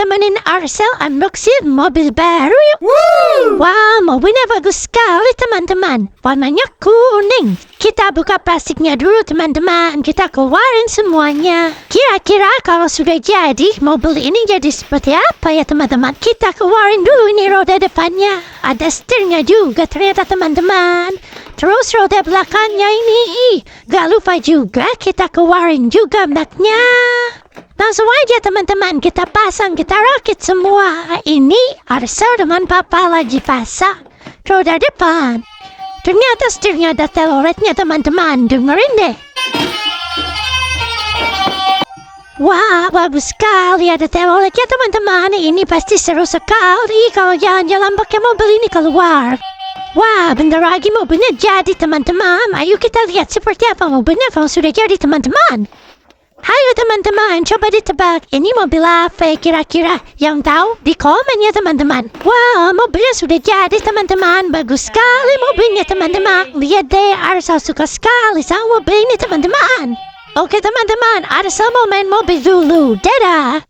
temenin Arsel unboxing mobil baru yuk. Wah, mobilnya bagus sekali teman-teman. Warnanya kuning. Kita buka plastiknya dulu teman-teman. Kita keluarin semuanya. Kira-kira kalau sudah jadi, mobil ini jadi seperti apa ya teman-teman? Kita keluarin dulu ini roda depannya. Ada setirnya juga ternyata teman-teman. Terus roda belakangnya ini. Gak lupa juga kita keluarin juga baknya. Langsung aja teman-teman, kita pasang, kita rakit semua. Ini Arsel dengan papa lagi pasang roda depan. Ternyata setirnya ada teloletnya teman-teman. Dengerin deh. Wah, bagus sekali ada teloletnya teman-teman. Ini pasti seru sekali kalau jalan-jalan pakai mobil ini keluar. Wah, bentar lagi mobilnya jadi teman-teman. Ayo kita lihat seperti apa mobilnya kalau sudah jadi teman-teman. Hayo teman-teman, coba ditebak. Ini mobil apa kira-kira? Yang tahu di komen ya teman-teman. Wah, mobilnya sudah jadi teman-teman. Bagus sekali mobilnya teman-teman. Lihat deh, Arsel suka sekali sama mobil ini teman-teman. Oke teman-teman, Arsel mau main mobil dulu. Dadah.